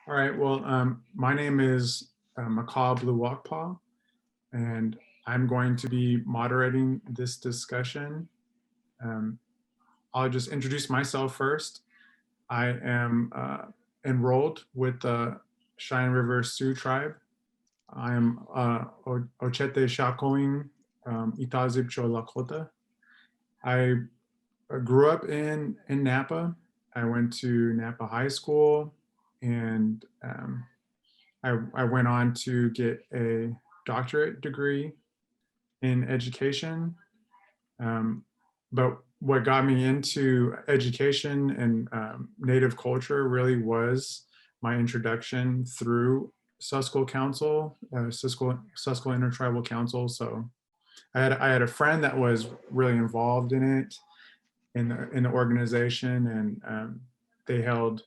All right. Well, my name is Makha Wakpa, and I'm going to be moderating this discussion. Um, I'll just introduce myself first. I am enrolled with the Cheyenne River Sioux tribe. I am Ochete Shakoing Itazib Cho Lakota. I grew up in Napa. I went to Napa High School, and I went on to get a doctorate degree in education. Um, but what got me into education and Native culture really was my introduction through Suscol Council, Suscol Intertribal Council. So I had a friend that was really involved in it, in the organization, and they held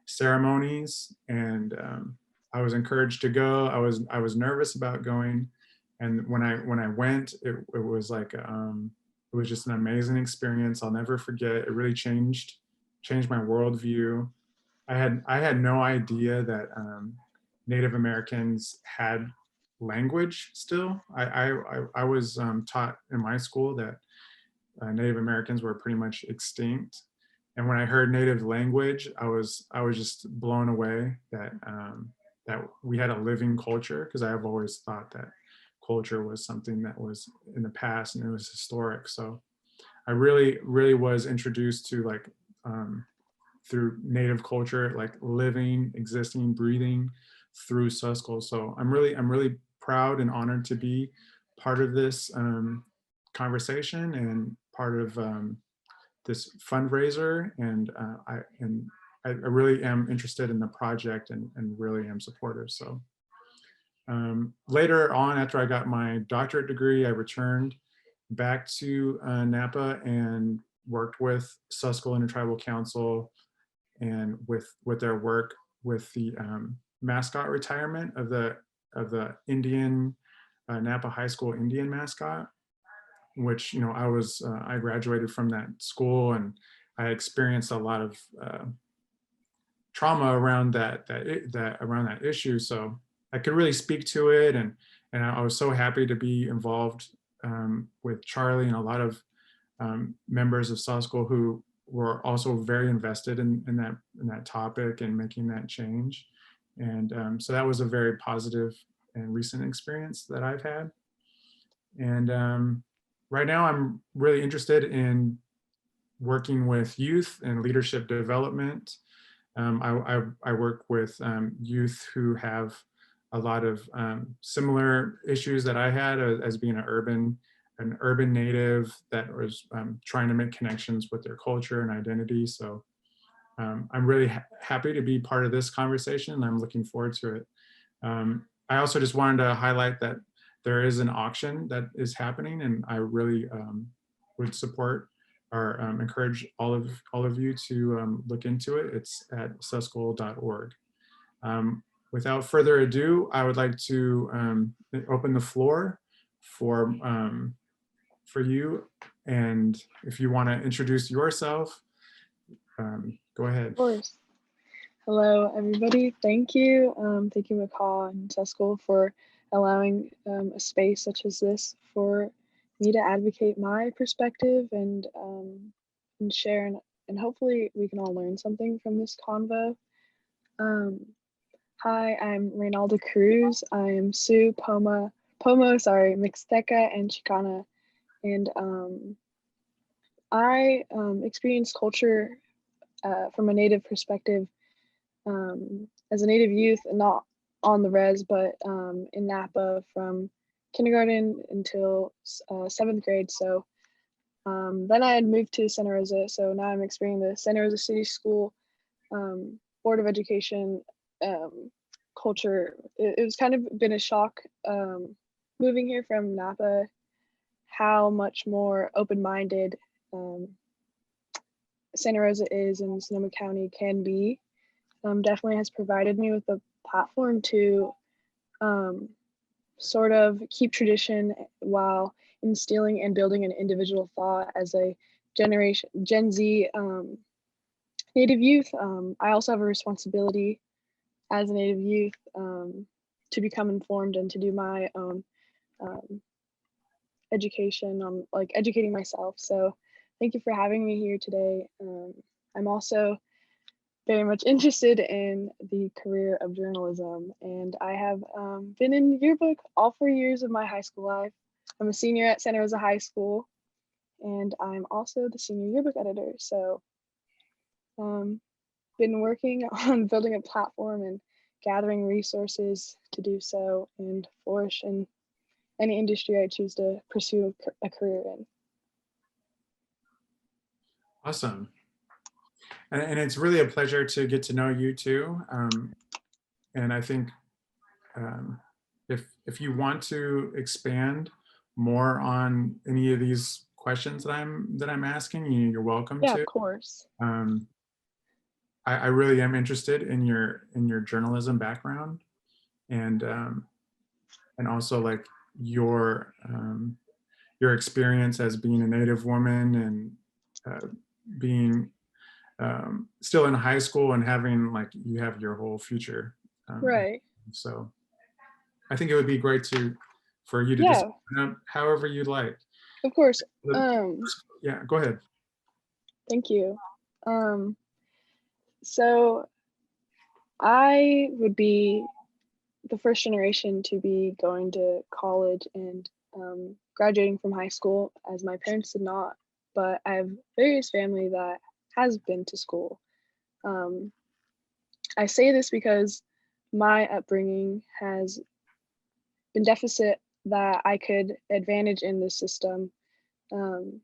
ceremonies, and I was encouraged to go. I was nervous about going, and when I went, it was like it was just an amazing experience. I'll never forget. It really changed my worldview. I had no idea that Native Americans had language still. I was taught in my school that Native Americans were pretty much extinct. And when I heard Native language, I was just blown away that that we had a living culture, because I have always thought that culture was something that was in the past and it was historic. So I really was introduced to like through Native culture, like living, existing, breathing through Suscol. So I'm really proud and honored to be part of this conversation and part of this fundraiser, and I really am interested in the project, and really am supportive. So later on, after I got my doctorate degree, I returned back to Napa and worked with Susquehanna Intertribal Council, and with their work with the mascot retirement of the Indian Napa High School Indian mascot, which I graduated from that school, and I experienced a lot of trauma around that issue. So I could really speak to it, and I was so happy to be involved with Charlie and a lot of members of Suscol who were also very invested in that topic and making that change. And so that was a very positive and recent experience that I've had. And right now I'm really interested in working with youth and leadership development. I work with youth who have a lot of similar issues that I had as being an urban native that was trying to make connections with their culture and identity. So I'm really happy to be part of this conversation, and I'm looking forward to it. I also just wanted to highlight that there is an auction that is happening, and I really would support or encourage all of you to look into it. It's at suscol.org. Without further ado, I would like to open the floor for you, and if you want to introduce yourself, go ahead. Of course. Hello, everybody. Thank you. Thank you, Makha and Suscol, for allowing a space such as this for me to advocate my perspective and share, and hopefully we can all learn something from this convo. Hi, I'm Reyna Cruz. I am Sioux, Pomo, Mixteca, and Chicana, and I experienced culture from a Native perspective as a Native youth, not on the res, but in Napa from kindergarten until 7th grade. So then I had moved to Santa Rosa. So now I'm experiencing the Santa Rosa City School Board of Education culture. It was kind of been a shock moving here from Napa, how much more open-minded Santa Rosa is and Sonoma County can be. Definitely has provided me with a platform to sort of keep tradition while instilling and building an individual thought as a Gen Z Native youth. I also have a responsibility as a Native youth to become informed and to do my own education on like educating myself. So thank you for having me here today. I'm also very much interested in the career of journalism, and I have been in yearbook all 4 years of my high school life. I'm a senior at Santa Rosa High School, and I'm also the senior yearbook editor. So been working on building a platform and gathering resources to do so and flourish in any industry I choose to pursue a career in. Awesome. And it's really a pleasure to get to know you too. And I think if you want to expand more on any of these questions that I'm asking you, you're welcome Yeah, to. of course. I really am interested in your journalism background, and also like your experience as being a Native woman and being still in high school and having like you have your whole future. Right. So I think it would be great for you to just Yeah, however you'd like. of course. Yeah, go ahead. Thank you. So I would be the first generation to be going to college and graduating from high school, as my parents did not, but I have various family that has been to school. Um, I say this because my upbringing has been deficit that I could advantage in this system. Um,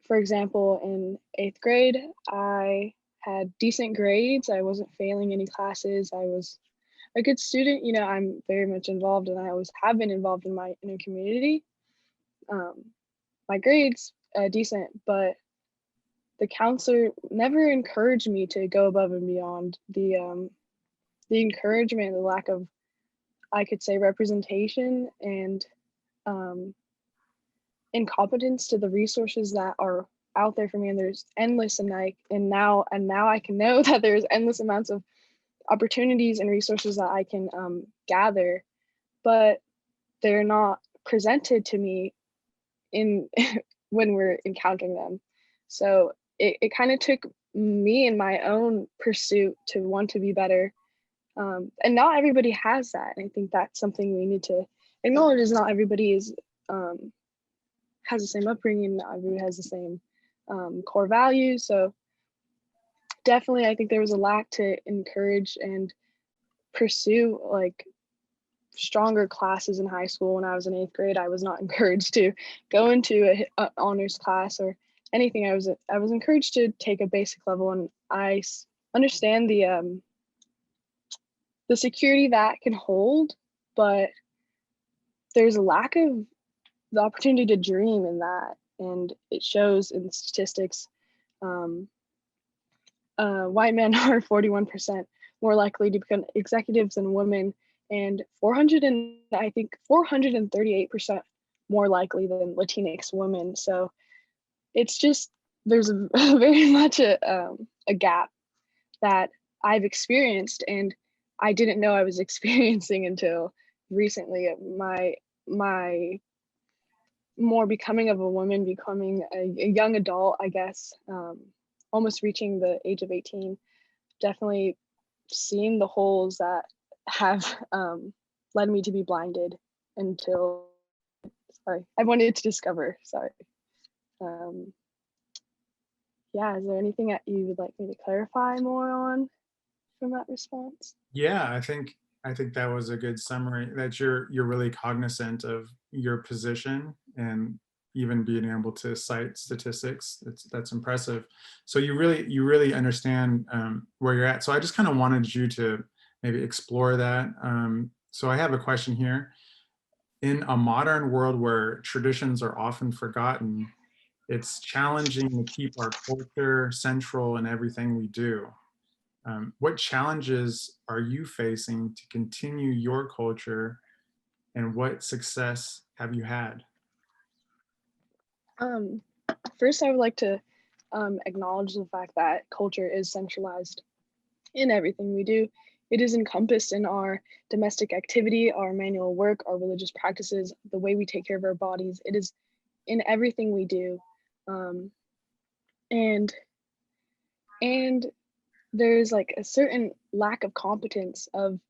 for example, in 8th grade, I had decent grades. I wasn't failing any classes. I was a good student. You know, I'm very much involved and I always have been involved in my inner community. Um, my grades decent, but the counselor never encouraged me to go above and beyond. The encouragement, the lack of, I could say, representation and um, incompetence to the resources that are out there for me, and there's endless, and now I can know that there's endless amounts of opportunities and resources that I can gather, but they're not presented to me in when we're encountering them. So it kind of took me in my own pursuit to want to be better. And not everybody has that. And I think that's something we need to acknowledge is not everybody is has the same upbringing, not everybody has the same core values. So definitely I think there was a lack to encourage and pursue like stronger classes in high school. When I was in 8th grade, I was not encouraged to go into a honors class or anything. I was encouraged to take a basic level, and I understand the security that can hold, but there's a lack of the opportunity to dream in that, and it shows in statistics. Um, White men are 41% more likely to become executives than women, and 438% more likely than Latinx women. So it's just there's a very much a gap that I've experienced, and I didn't know I was experiencing until recently. My more becoming of a woman, becoming a young adult, I guess, almost reaching the age of 18, definitely seeing the holes that have led me to be blinded until, sorry, I wanted to discover, sorry. Yeah, is there anything that you would like me to clarify more on from that response? Yeah, I think that was a good summary. That you're really cognizant of your position and even being able to cite statistics. That's impressive. So you really understand where you're at. So I just kind of wanted you to maybe explore that. So I have a question here. In a modern world where traditions are often forgotten, it's challenging to keep our culture central in everything we do. What challenges are you facing to continue your culture, and what success have you had? Um, First, I would like to acknowledge the fact that culture is centralized in everything we do, it is encompassed in our domestic activity, our manual work, our religious practices, the way we take care of our bodies. It is in everything we do. And there's like a certain lack of competence of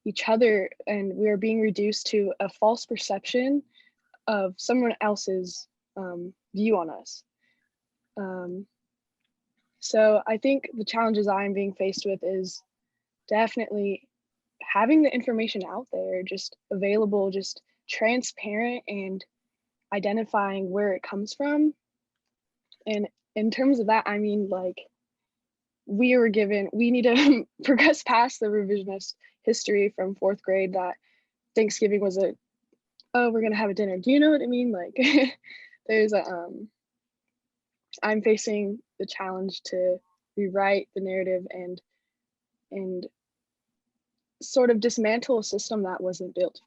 each other, and we're being reduced to a false perception of someone else's view on us. So I think the challenges I'm being faced with is definitely having the information out there, just available, just transparent, and identifying where it comes from. And in terms of that, I mean, like, we need to progress past the revisionist history from 4th grade that Thanksgiving was oh, we're gonna have a dinner. Do you know what I mean? Like, there's I'm facing the challenge to rewrite the narrative and sort of dismantle a system that wasn't built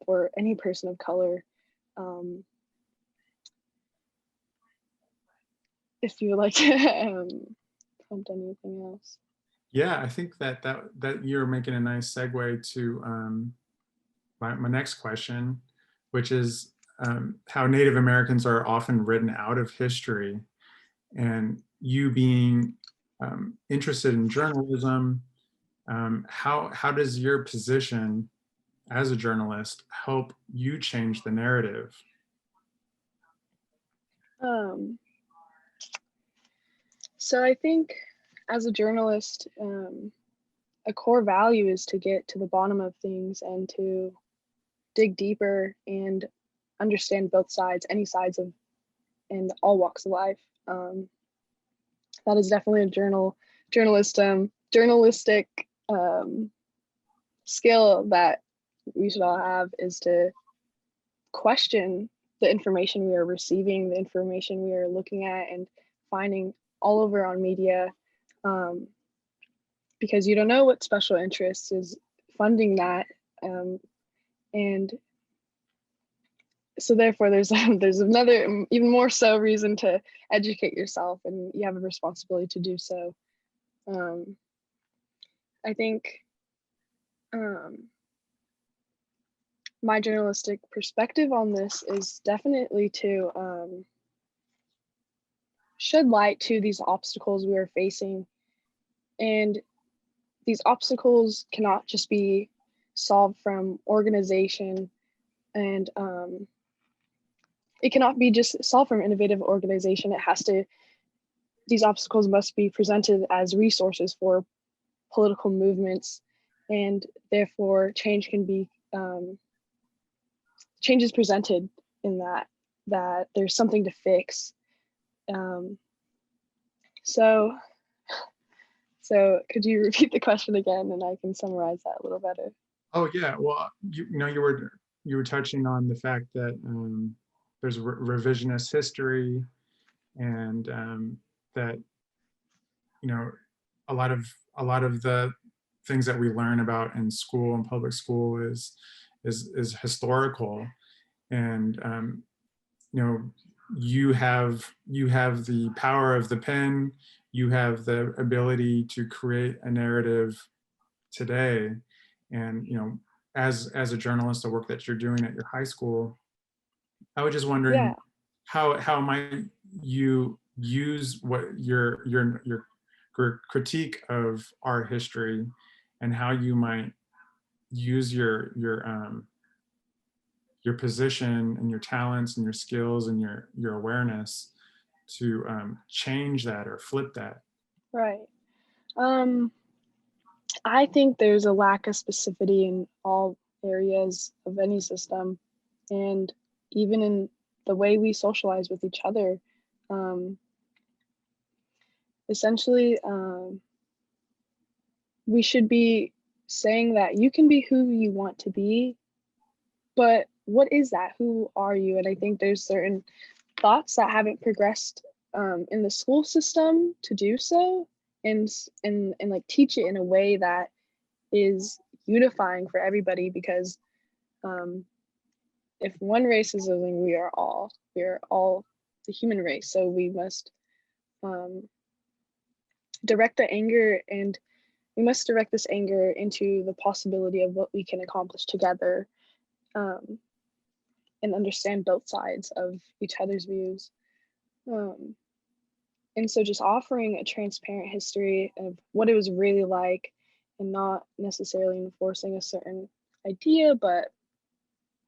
for any person of color. If you would like to prompt anything else. Yeah, I think that you're making a nice segue to my next question, which is how Native Americans are often written out of history, and you being interested in journalism, how does your position as a journalist help you change the narrative? So I think as a journalist, a core value is to get to the bottom of things and to dig deeper and understand both sides, any sides of, and all walks of life. That is definitely a journalistic skill that we should all have, is to question the information we are receiving, the information we are looking at and finding all over on media, because you don't know what special interest is funding that, and so therefore there's another even more so reason to educate yourself, and you have a responsibility to do so. I think my journalistic perspective on this is definitely to shed light to these obstacles we are facing. And these obstacles cannot just be solved from organization, and it cannot be just solved from innovative organization. These obstacles must be presented as resources for political movements, and therefore change is presented in that there's something to fix. So could you repeat the question again, and I can summarize that a little better? Oh yeah, well, you were touching on the fact that there's revisionist history, and that a lot of the things that we learn about in school and public school is historical, and you have the power of the pen, you have the ability to create a narrative today, and as a journalist, the work that you're doing at your high school, I was just wondering, how might you use what your critique of our history, and how you might use your position and your talents and your skills and your awareness to change that or flip that? Right. I think there's a lack of specificity in all areas of any system, and even in the way we socialize with each other. Essentially, we should be saying that you can be who you want to be, but what is that? Who are you? And I think there's certain thoughts that haven't progressed in the school system to do so, and like teach it in a way that is unifying for everybody, because if one race is losing, we are all the human race. So we must direct the anger and we must direct this anger into the possibility of what we can accomplish together, and understand both sides of each other's views. And so just offering a transparent history of what it was really like, and not necessarily enforcing a certain idea, but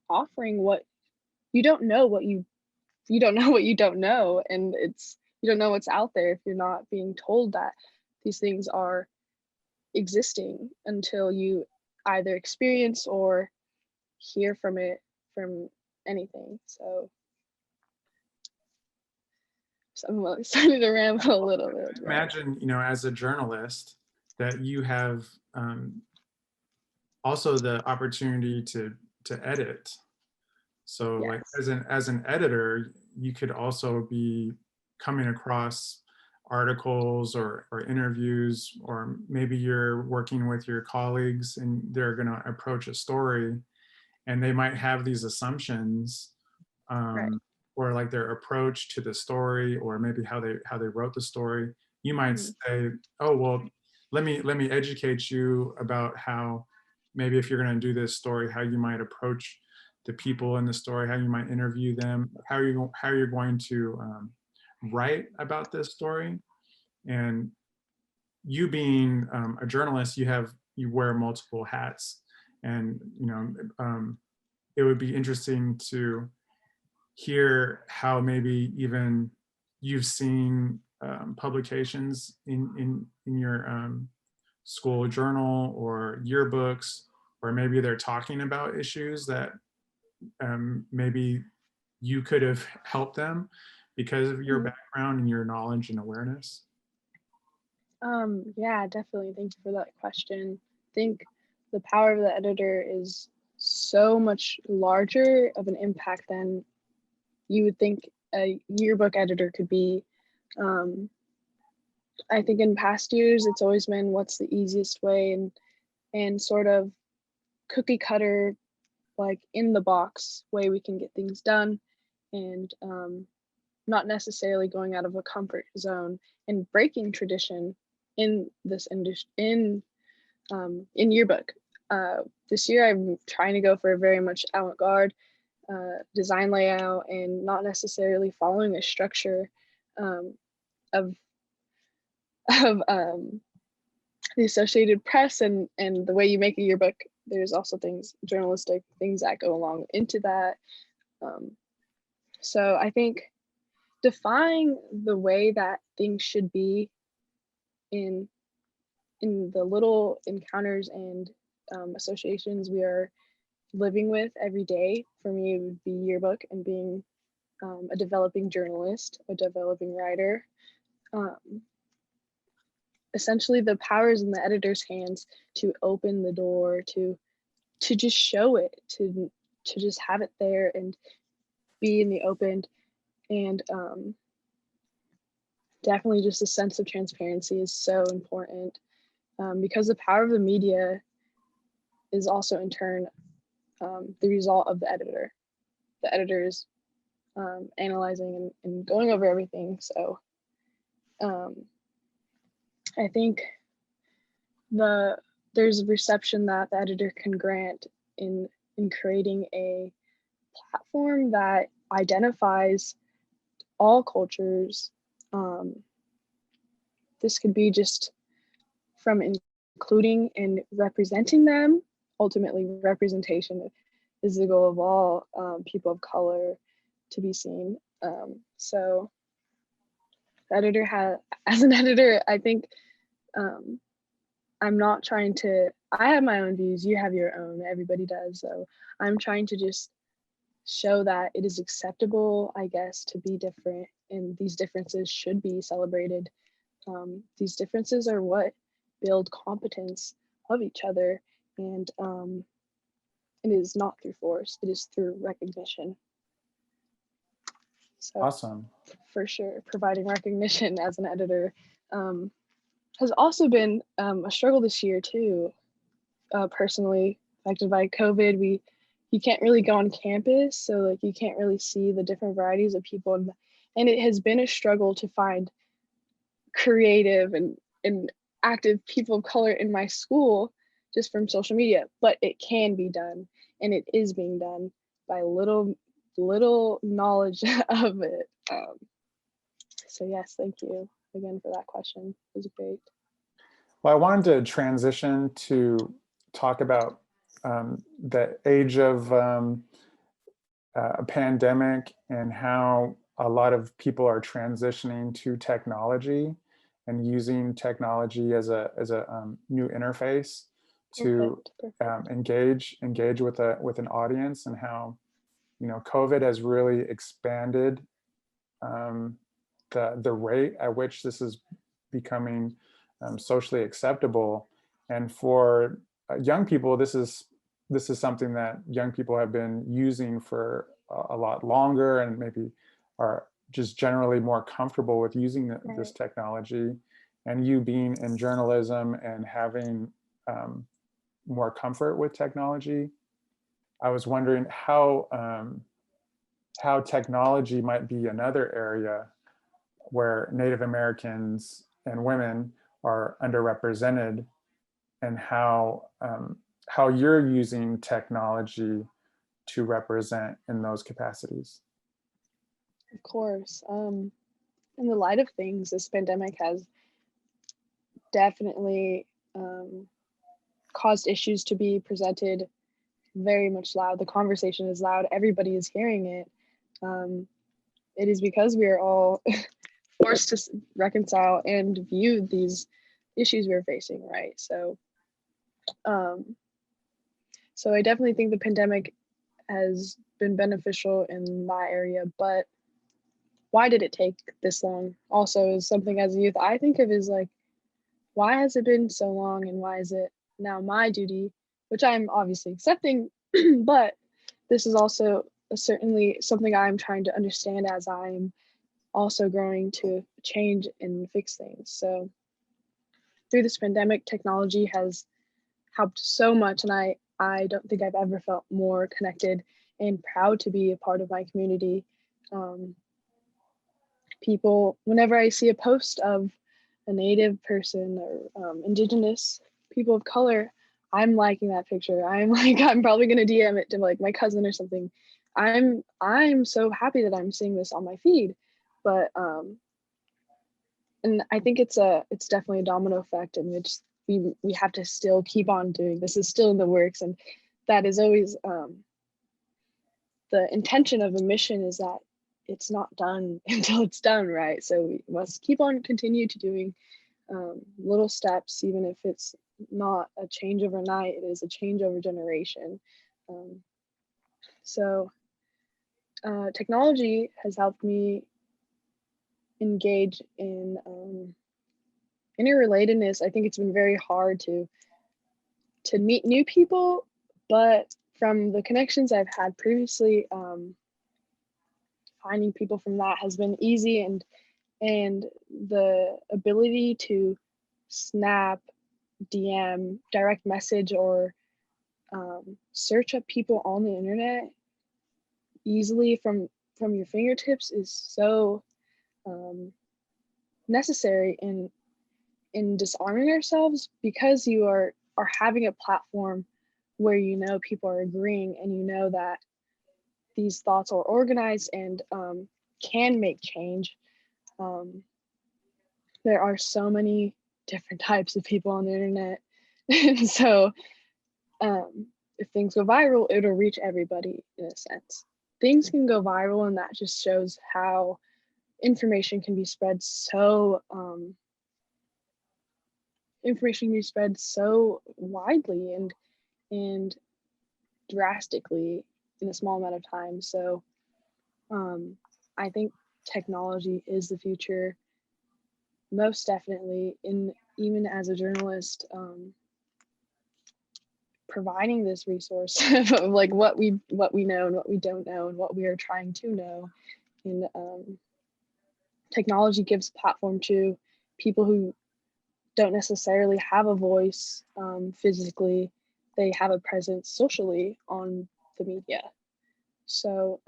offering what you don't know, what you don't know what you don't know, and you don't know what's out there if you're not being told that these things are existing until you either experience or hear from it from anything. So I'm excited to ramble a little bit. Imagine, as a journalist, that you have also the opportunity to edit. So Yes. like as an editor, you could also be coming across articles or interviews, or maybe you're working with your colleagues and they're going to approach a story and they might have these assumptions, Right. or like their approach to the story, or maybe how they wrote the story. You might say, oh, well, let me educate you about how maybe if you're going to do this story, how you might approach the people in the story, how you might interview them, how you're going to write about this story. And you being a journalist, you wear multiple hats, and it would be interesting to hear how maybe even you've seen publications in your school journal or yearbooks, or maybe they're talking about issues that maybe you could have helped them because of your background and your knowledge and awareness. Yeah, definitely. Thank you for that question. I think the power of the editor is so much larger of an impact than you would think a yearbook editor could be. I think in past years, it's always been what's the easiest way, and sort of cookie cutter, like in the box way we can get things done, and not necessarily going out of a comfort zone and breaking tradition in this industry, in yearbook. This year I'm trying to go for a very much avant-garde design layout, and not necessarily following a structure of the Associated Press and the way you make a yearbook. There's also journalistic things that go along into that. So I think define the way that things should be in the little encounters and associations we are living with every day. For me, it would be yearbook and being a developing journalist, a developing writer. Essentially, the power is in the editor's hands to open the door, to just show it, to just have it there and be in the open. And definitely just a sense of transparency is so important, because the power of the media is also in turn the result of the editor. The editor is analyzing and going over everything. So I think there's a reception that the editor can grant in creating a platform that identifies all cultures. This could be just from including and representing them. Ultimately, representation is the goal of all people of color to be seen. So the editor as an editor, I think I'm not trying to, I have my own views, you have your own, everybody does. So I'm trying to just show that it is acceptable, I guess, to be different, and these differences should be celebrated. These differences are what build competence of each other, and it is not through force, it is through recognition. So Awesome. For sure, providing recognition as an editor has also been a struggle this year too. Personally affected by COVID, you can't really go on campus, so like you can't really see the different varieties of people, and it has been a struggle to find creative and active people of color in my school just from social media, but it can be done, and it is being done by little knowledge of it. So yes, thank you again for that question. It was great. Well, I wanted to transition to talk about the age of a pandemic and how a lot of people are transitioning to technology and using technology as a new interface to Perfect. engage with an audience, and how COVID has really expanded the rate at which this is becoming socially acceptable. And for young people, this is something that young people have been using for a lot longer, and maybe are just generally more comfortable with using this technology. And you being in journalism and having more comfort with technology, I was wondering how technology might be another area where Native Americans and women are underrepresented, and how you're using technology to represent in those capacities. Of course. In the light of things, this pandemic has definitely caused issues to be presented very much loud. The conversation is loud. Everybody is hearing it. It is because we are all forced to reconcile and view these issues we're facing, right? So I definitely think the pandemic has been beneficial in my area, but why did it take this long? Also, is something as a youth I think of is like, why has it been so long, and why is it now my duty, which I'm obviously accepting, but this is also certainly something I'm trying to understand as I'm also growing to change and fix things. So through this pandemic, technology has helped so much, and I don't think I've ever felt more connected and proud to be a part of my community. People, whenever I see a post of a Native person or Indigenous people of color, I'm liking that picture. I'm like, I'm probably gonna DM it to like my cousin or something. I'm so happy that I'm seeing this on my feed, but and I think it's definitely a domino effect in which we have to still keep on doing. This is still in the works, and that is always the intention of a mission, is that it's not done until it's done, right? So we must keep on continue to doing little steps, even if it's not a change overnight, it is a change over generation. So technology has helped me engage in interrelatedness. I think it's been very hard to meet new people, but from the connections I've had previously, finding people from that has been easy, and the ability to snap, DM, direct message, or search up people on the internet easily from your fingertips is so necessary in disarming ourselves, because you are having a platform where people are agreeing, and that these thoughts are organized and can make change. There are so many different types of people on the internet, and so if things go viral, it'll reach everybody in a sense. Things can go viral, and that just shows how information can be spread so widely and drastically in a small amount of time. So I think technology is the future, most definitely. In even as a journalist, providing this resource of like what we know and what we don't know and what we are trying to know, and technology gives platform to people who don't necessarily have a voice physically. They have a presence socially on the media. So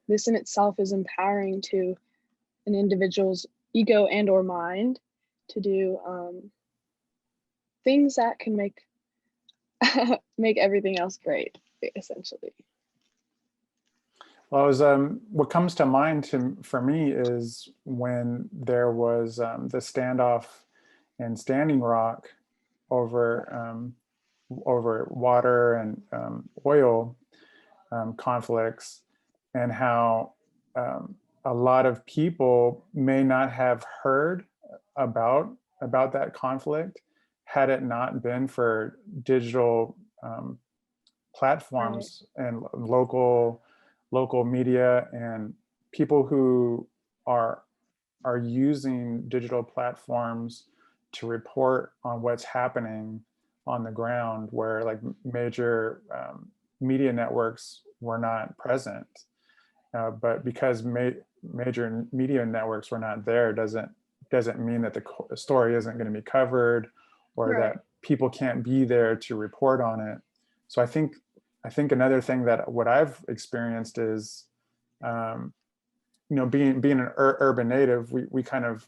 this in itself is empowering to an individual's ego and or mind to do things that can make make everything else great, essentially. Well, what comes to mind for me is when there was the standoff in Standing Rock over over water and oil conflicts, and how a lot of people may not have heard about that conflict had it not been for digital Right. platforms and local media and people who are are using digital platforms to report on what's happening on the ground, where like major media networks were not present. But because major media networks were not there, doesn't mean that the story isn't going to be covered, or Right. that people can't be there to report on it. So I think another thing that what I've experienced is, um, being an urban native, we kind of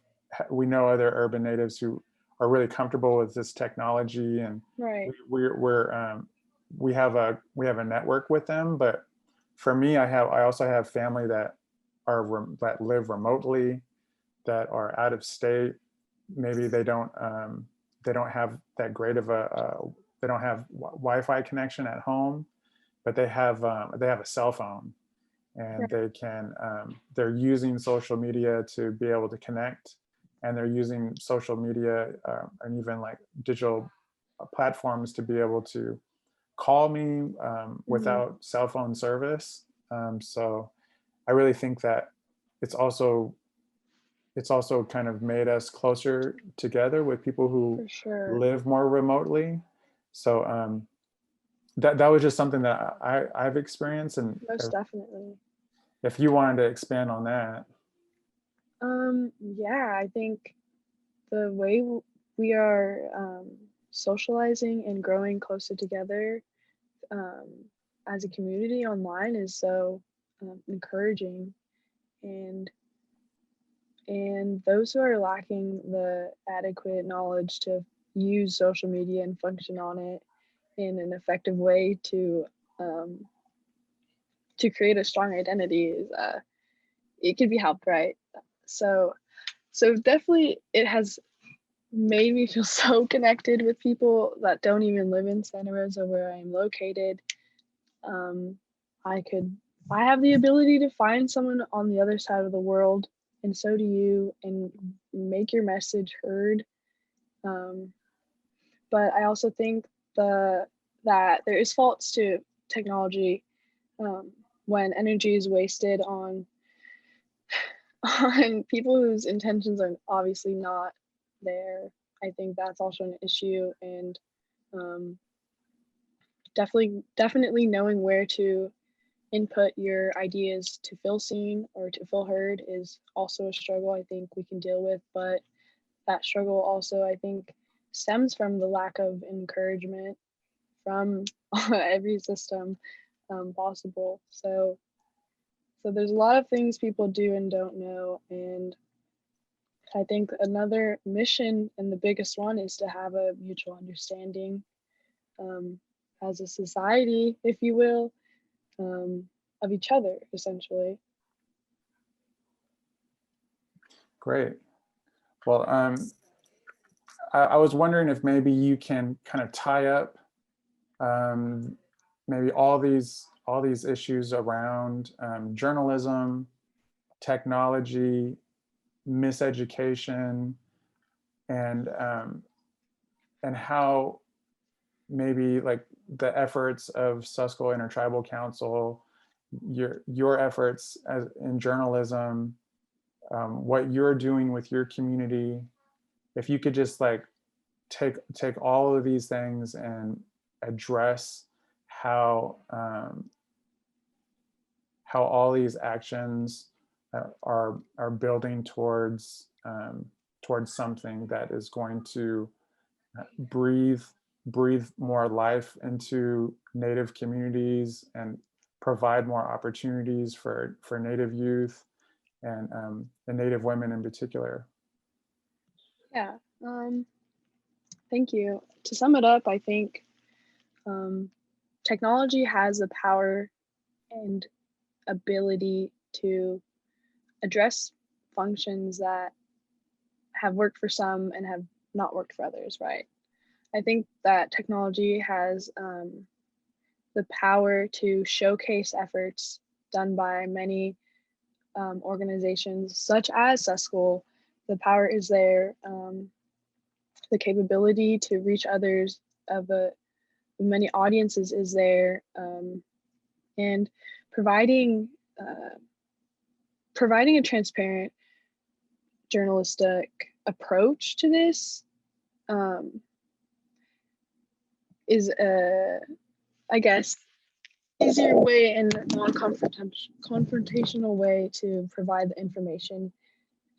we know other urban natives who are really comfortable with this technology, and Right. we have a network with them. But for me, I also have family that that live remotely, that are out of state. Maybe they don't have that great of they don't have Wi-Fi connection at home, but they have a cell phone, and Right. they're using social media to be able to connect, and they're using social media and even like digital platforms to be able to call me Hmm. without cell phone service. So I really think that it's also kind of made us closer together with people who For sure. live more remotely. So that was just something that I've experienced, and Most definitely. if you wanted to expand on that. Yeah, I think the way we are socializing and growing closer together um, as a community online is so encouraging, and those who are lacking the adequate knowledge to use social media and function on it in an effective way um, to create a strong identity is it can be helped, right? So definitely it has made me feel so connected with people that don't even live in Santa Rosa where I'm located. Um, I could, I have the ability to find someone on the other side of the world, and so do you, and make your message heard. Um, but I also think that there is faults to technology um, when energy is wasted on on people whose intentions are obviously not there. I think that's also an issue, and um, definitely knowing where to input your ideas to feel seen or to feel heard is also a struggle I think we can deal with. But that struggle also, I think, stems from the lack of encouragement from every system possible. So there's a lot of things people do and don't know, and I think another mission and the biggest one is to have a mutual understanding um, as a society, if you will, um, of each other, essentially. Great. Well, I was wondering if maybe you can kind of tie up um, maybe all these issues around journalism, technology, miseducation, and how maybe like the efforts of Suscol Intertribal Council, your efforts in journalism, what you're doing with your community. If you could just like take all of these things and address how all these actions are building towards something that is going to breathe breathe more life into Native communities and provide more opportunities for Native youth and Native women in particular. Yeah. Thank you. To sum it up, I think technology has the power and ability to address functions that have worked for some and have not worked for others, right? I think that technology has the power to showcase efforts done by many organizations, such as Suscol. The power is there, the capability to reach others of many audiences is there, and providing providing a transparent journalistic approach to this is a, I guess, easier way and more confrontational way to provide the information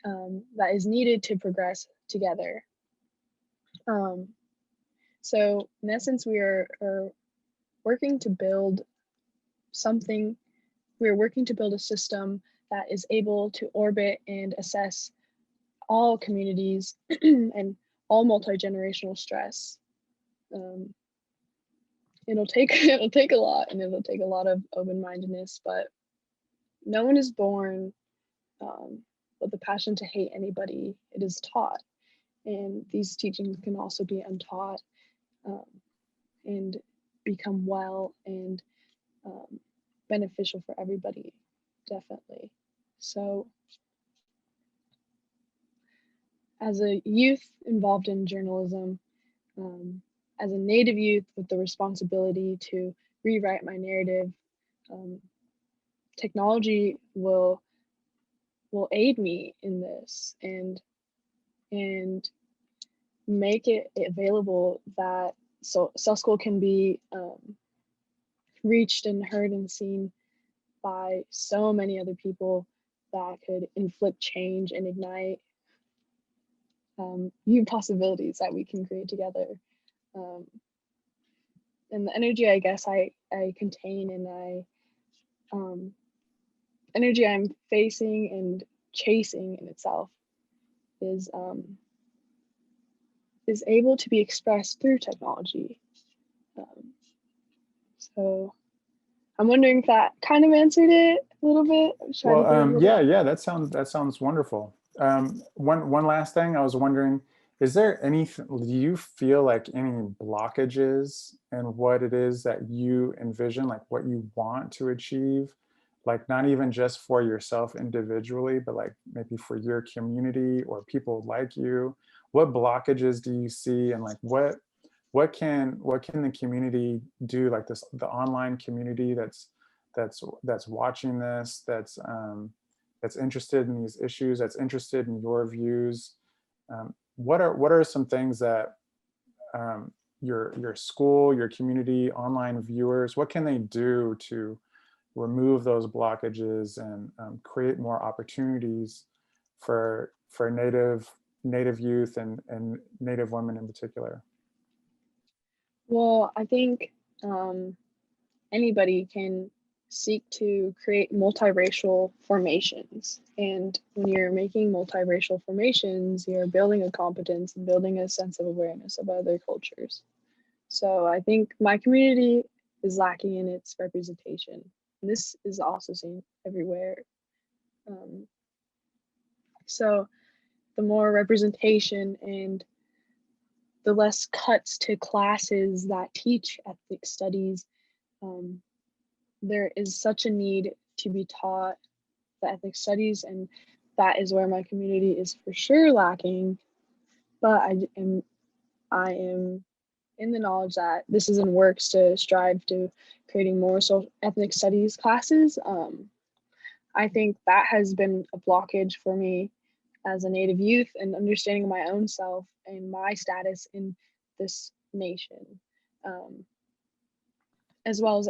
that is needed to progress together. So in essence, we are working to build something. We're working to build a system that is able to orbit and assess all communities and all multi-generational stress. It'll take a lot, and it'll take a lot of open-mindedness, but no one is born with the passion to hate anybody. It is taught, and these teachings can also be untaught and become well and beneficial for everybody, definitely. So as a youth involved in journalism, as a Native youth with the responsibility to rewrite my narrative, technology will aid me in this and make it available that Suscol can be reached and heard and seen by so many other people that could inflict change and ignite new possibilities that we can create together. And the energy, I guess, I contain and energy I'm facing and chasing in itself is able to be expressed through technology. So I'm wondering if that kind of answered it a little bit. Well, yeah, that sounds wonderful. One last thing, I was wondering, is there anything, do you feel like any blockages in what it is that you envision, like what you want to achieve, like not even just for yourself individually, but like maybe for your community or people like you? What blockages do you see, and like what can the community do, like the online community that's watching this, that's interested in these issues, that's interested in your views? What are some things that your school, your community, online viewers, what can they do to remove those blockages and create more opportunities for Native youth and Native women in particular? Well, I think anybody can seek to create multiracial formations. And when you're making multiracial formations, you're building a competence and building a sense of awareness of other cultures. So I think my community is lacking in its representation. And this is also seen everywhere. So the more representation and the less cuts to classes that teach ethnic studies, there is such a need to be taught the ethnic studies, and that is where my community is for sure lacking. But I am in the knowledge that this is in works to strive to creating more ethnic studies classes. I think that has been a blockage for me as a Native youth and understanding my own self and my status in this nation, as well as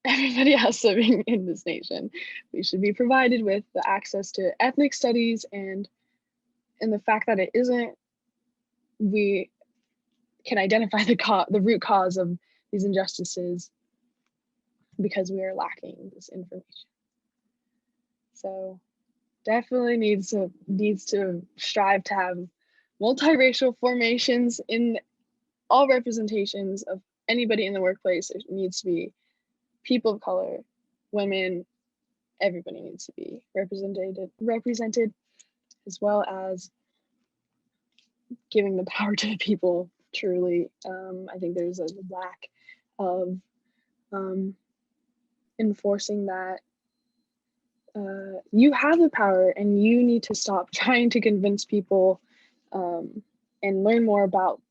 everybody else living in this nation. We should be provided with the access to ethnic studies, and the fact that it isn't, we can identify the root cause of these injustices because we are lacking this information. So definitely needs to strive to have multiracial formations in all representations of anybody in the workplace. It needs to be people of color, women, everybody needs to be represented, as well as giving the power to the people. Truly, I think there's a lack of enforcing that. You have the power, and you need to stop trying to convince people and learn more about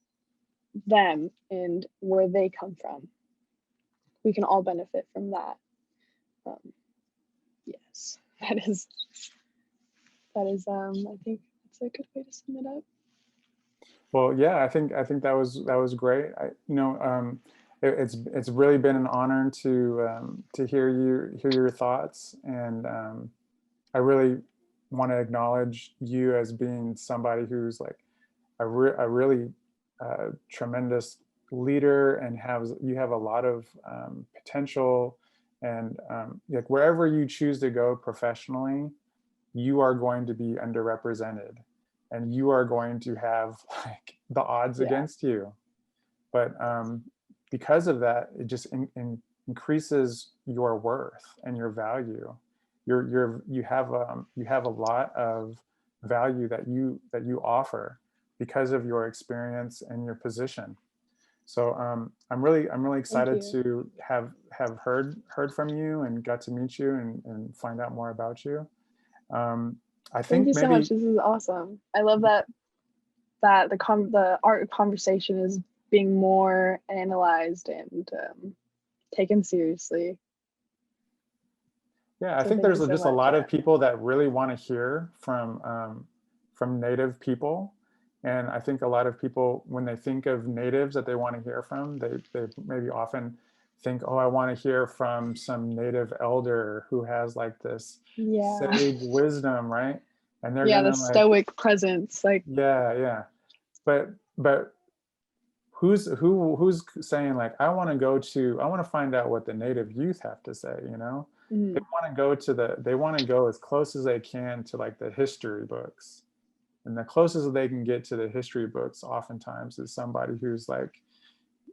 them and where they come from. We can all benefit from that. Yes, that is I think that's a good way to sum it up. Well, yeah, I think that was great. It's really been an honor to hear your thoughts, and I really want to acknowledge you as being somebody who's like a really tremendous leader, and you have a lot of potential, and like wherever you choose to go professionally, you are going to be underrepresented, and you are going to have like the odds against you. But because of that, it just increases your worth and your value. You have a lot of value that you offer because of your experience and your position. So I'm really excited to have heard from you and got to meet you and find out more about you. I think thank you so much. This is awesome. I love that the art conversation is being more analyzed and taken seriously. Yeah, I think there's just a lot of people that really want to hear from Native people. And I think a lot of people, when they think of natives that they want to hear from, they maybe often think, oh, I want to hear from some Native elder who has like this sage wisdom, right? And they're the stoic presence, like yeah. But who's saying like, I want to find out what the Native youth have to say, you know? They want to go as close as they can to like the history books. And the closest they can get to the history books oftentimes is somebody who's like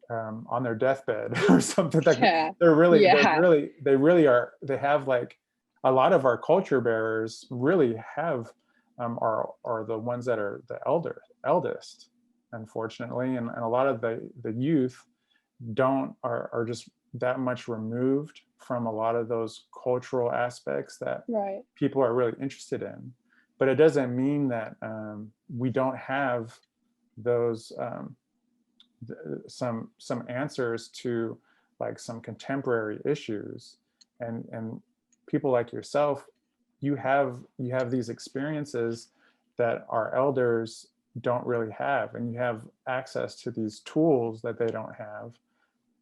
on their deathbed or something. Like they have like a lot of our culture bearers really have are the ones that are the eldest, unfortunately, and a lot of the youth are just that much removed from a lot of those cultural aspects that people are really interested in. But it doesn't mean that we don't have those some answers to like some contemporary issues, and people like yourself, you have these experiences that our elders don't really have, and you have access to these tools that they don't have.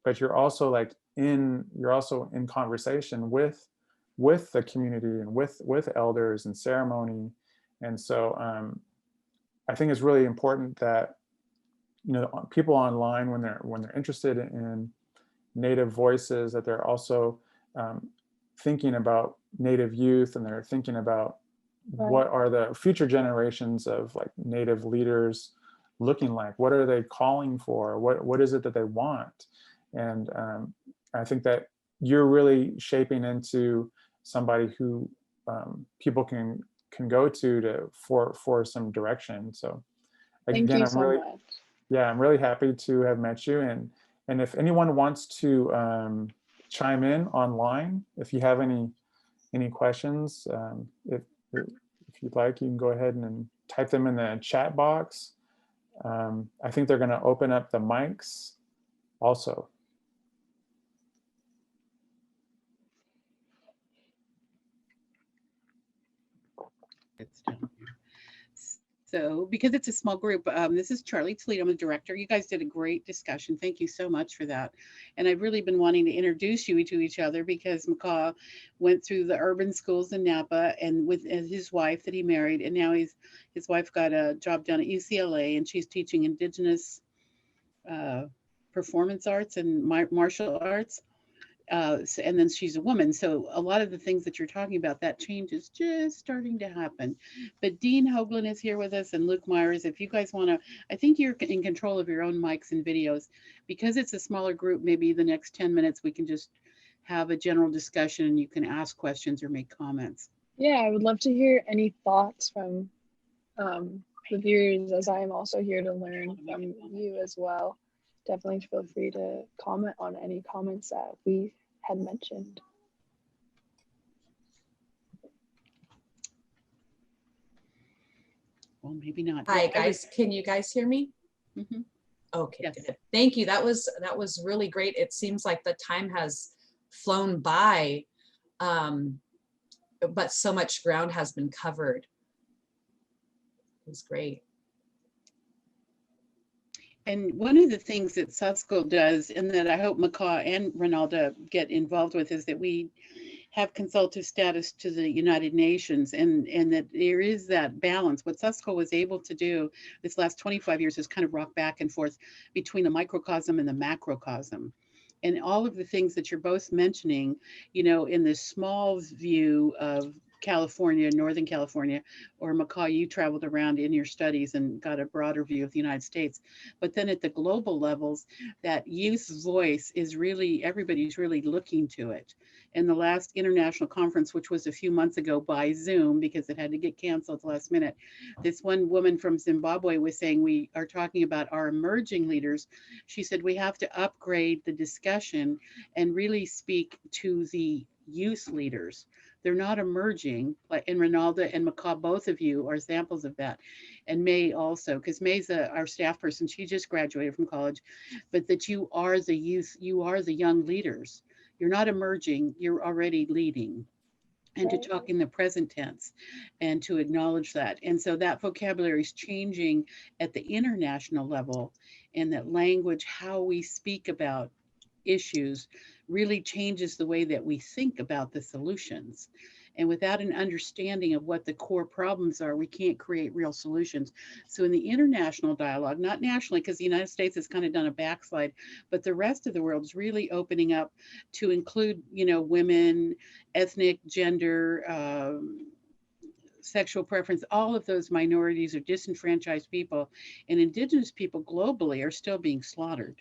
But you're also in conversation with the community and with elders and ceremony. And so I think it's really important that people online, when they're interested in Native voices, that they're also thinking about Native youth, and they're thinking about what are the future generations of like Native leaders looking like? What are they calling for? What is it that they want? And I think that you're really shaping into somebody who people can go to for some direction. So again, I'm really happy to have met you. And if anyone wants to chime in online, if you have any questions, if you'd like, you can go ahead and type them in the chat box. I think they're going to open up the mics also. It's down here. So because it's a small group, this is Charlie Toledo, I'm the director. You guys did a great discussion. Thank you so much for that. And I've really been wanting to introduce you to each other because Makha went through the urban schools in Napa and with his wife that he married. And now his wife got a job down at UCLA, and she's teaching indigenous performance arts and martial arts. And then she's a woman. So a lot of the things that you're talking about, that change is just starting to happen. But Dean Hoagland is here with us, and Luke Myers. If you guys want to, I think you're in control of your own mics and videos. Because it's a smaller group, maybe the next 10 minutes we can just have a general discussion and you can ask questions or make comments. Yeah, I would love to hear any thoughts from the viewers, as I am also here to learn from you as well. Definitely feel free to comment on any comments that we had mentioned. Well, maybe not. Hi guys, can you guys hear me? Mm-hmm. Okay, Yes. good. Thank you. That was really great. It seems like the time has flown by, but so much ground has been covered. It was great. And one of the things that Suscol does, and that I hope Makha and Ronaldo get involved with, is that we have consultative status to the United Nations, and that there is that balance. What Suscol was able to do this last 25 years is kind of rock back and forth between the microcosm and the macrocosm. And all of the things that you're both mentioning, you know, in the small view of California, Northern California, or Makha, you traveled around in your studies and got a broader view of the United States. But then at the global levels, that youth voice is really, everybody's really looking to it. In the last international conference, which was a few months ago by Zoom, because it had to get canceled at the last minute, this one woman from Zimbabwe was saying, we are talking about our emerging leaders. She said, we have to upgrade the discussion and really speak to the youth leaders. They're not emerging, like in Ronaldo and Makha, both of you are examples of that. And May also, because May's our staff person, she just graduated from college, but that you are the youth, you are the young leaders. You're not emerging, you're already leading. And Right. to talk in the present tense and to acknowledge that. And so that vocabulary is changing at the international level, and that language, how we speak about issues, really changes the way that we think about the solutions. And without an understanding of what the core problems are, we can't create real solutions. So in the international dialogue, not nationally, because the United States has kind of done a backslide, but the rest of the world is really opening up to include, you know, women, ethnic, gender, sexual preference, all of those minorities or disenfranchised people, and indigenous people globally are still being slaughtered.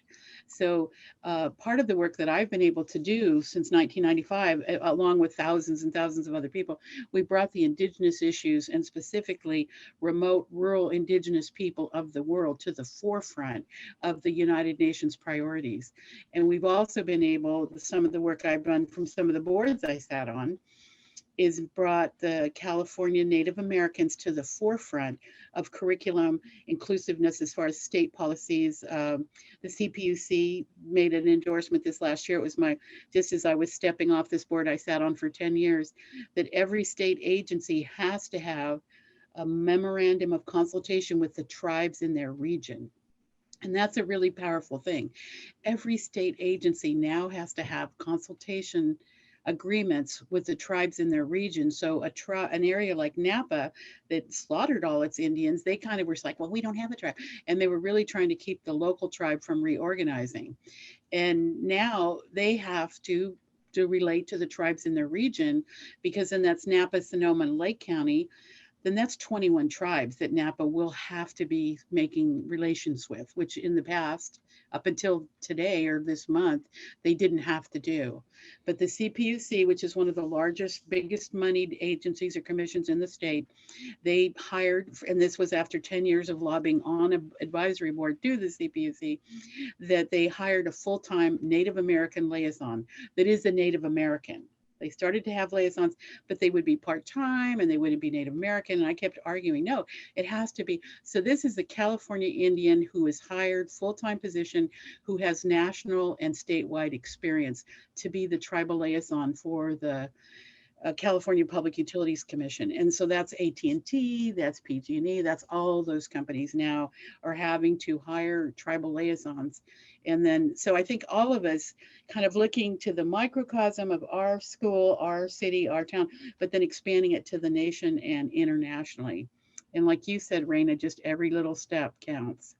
So part of the work that I've been able to do since 1995, along with thousands and thousands of other people, we brought the indigenous issues, and specifically remote, rural indigenous people of the world, to the forefront of the United Nations priorities. And we've also been able, some of the work I've done from some of the boards I sat on, is brought the California Native Americans to the forefront of curriculum inclusiveness as far as state policies. The CPUC made an endorsement this last year. It was just as I was stepping off this board I sat on for 10 years, that every state agency has to have a memorandum of consultation with the tribes in their region. And that's a really powerful thing. Every state agency now has to have consultation agreements with the tribes in their region. So an area like Napa that slaughtered all its Indians, they kind of were like, well, we don't have a tribe. And they were really trying to keep the local tribe from reorganizing. And now they have to relate to the tribes in their region, because then that's Napa, Sonoma, and Lake County. Then that's 21 tribes that Napa will have to be making relations with, which in the past, up until today or this month, they didn't have to do. But the CPUC, which is one of the largest, biggest moneyed agencies or commissions in the state, they hired, and this was after 10 years of lobbying on an advisory board to the CPUC, that they hired a full-time Native American liaison that is a Native American. They started to have liaisons, but they would be part-time and they wouldn't be Native American. And I kept arguing, no, it has to be. So this is the California Indian who is hired, full-time position, who has national and statewide experience to be the tribal liaison for the California Public Utilities Commission. And so that's AT&T, that's PG&E, that's all those companies now are having to hire tribal liaisons. And then, so I think all of us kind of looking to the microcosm of our school, our city, our town, but then expanding it to the nation and internationally. And like you said, Reyna, just every little step counts.